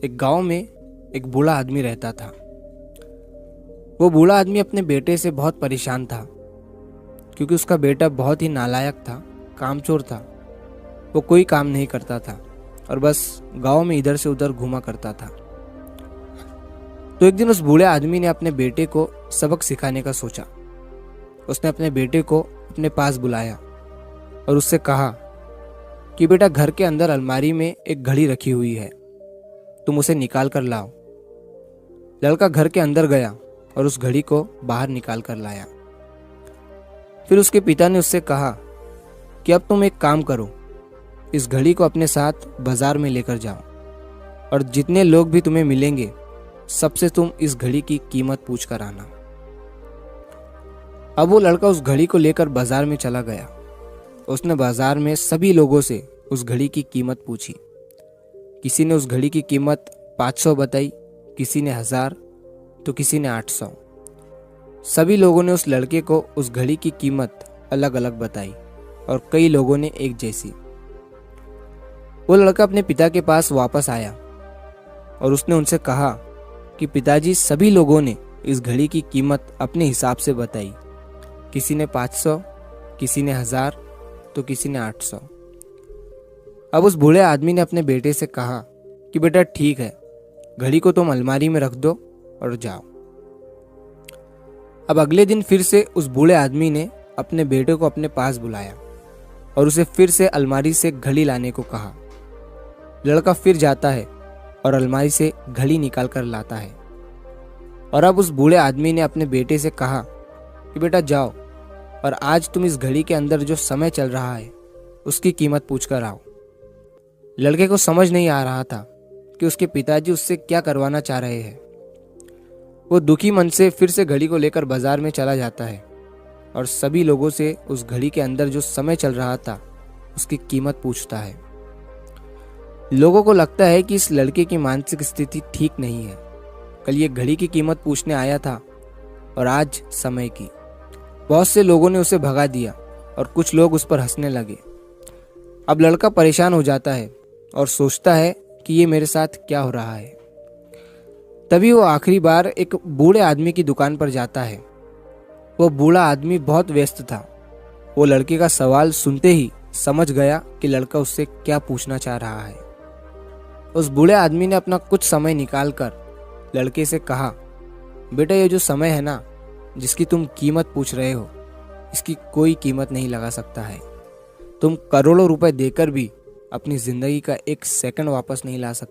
एक गांव में एक बूढ़ा आदमी रहता था। वो बूढ़ा आदमी अपने बेटे से बहुत परेशान था क्योंकि उसका बेटा बहुत ही नालायक था, कामचोर था। वो कोई काम नहीं करता था और बस गांव में इधर से उधर घूमा करता था। तो एक दिन उस बूढ़े आदमी ने अपने बेटे को सबक सिखाने का सोचा। उसने अपने बेटे को अपने पास बुलाया और उससे कहा कि बेटा, घर के अंदर अलमारी में एक घड़ी रखी हुई है, तुम उसे निकाल कर लाओ। लड़का घर के अंदर गया और उस घड़ी को बाहर निकाल कर लाया। फिर उसके पिता ने उससे कहा कि अब तुम एक काम करो, इस घड़ी को अपने साथ बाजार में लेकर जाओ और जितने लोग भी तुम्हें मिलेंगे सबसे तुम इस घड़ी की कीमत पूछ कर आना। अब वो लड़का उस घड़ी को लेकर बाजार में चला गया। उसने बाजार में सभी लोगों से उस घड़ी की कीमत पूछी। किसी ने उस घड़ी की कीमत 500 बताई, किसी ने 1000, तो किसी ने 800। सभी लोगों ने उस लड़के को उस घड़ी की कीमत अलग अलग बताई और कई लोगों ने एक जैसी। वो लड़का अपने पिता के पास वापस आया और उसने उनसे कहा कि पिताजी, सभी लोगों ने इस घड़ी की कीमत अपने हिसाब से बताई। किसी ने 500, किसी ने 1000, तो किसी ने 800। अब उस बूढ़े आदमी ने अपने बेटे से कहा कि बेटा ठीक है, घड़ी को तुम अलमारी में रख दो और जाओ। अब अगले दिन फिर से उस बूढ़े आदमी ने अपने बेटे को अपने पास बुलाया और उसे फिर से अलमारी से घड़ी लाने को कहा। लड़का फिर जाता है और अलमारी से घड़ी निकाल कर लाता है। और अब उस बूढ़े आदमी ने अपने बेटे से कहा कि बेटा जाओ और आज तुम इस घड़ी के अंदर जो समय चल रहा है उसकी कीमत पूछ कर आओ। लड़के को समझ नहीं आ रहा था कि उसके पिताजी उससे क्या करवाना चाह रहे हैं। वो दुखी मन से फिर से घड़ी को लेकर बाजार में चला जाता है और सभी लोगों से उस घड़ी के अंदर जो समय चल रहा था उसकी कीमत पूछता है। लोगों को लगता है कि इस लड़के की मानसिक स्थिति ठीक नहीं है। कल ये घड़ी की कीमत पूछने आया था और आज समय की। बहुत से लोगों ने उसे भगा दिया और कुछ लोग उस पर हंसने लगे। अब लड़का परेशान हो जाता है और सोचता है कि ये मेरे साथ क्या हो रहा है। तभी वो आखिरी बार एक बूढ़े आदमी की दुकान पर जाता है। वो बूढ़ा आदमी बहुत व्यस्त था। वो लड़के का सवाल सुनते ही समझ गया कि लड़का उससे क्या पूछना चाह रहा है। उस बूढ़े आदमी ने अपना कुछ समय निकालकर लड़के से कहा, बेटा, ये जो समय है ना, जिसकी तुम कीमत पूछ रहे हो, इसकी कोई कीमत नहीं लगा सकता है। तुम करोड़ों रुपए देकर भी अपनी जिंदगी का एक सेकंड वापस नहीं ला सकते।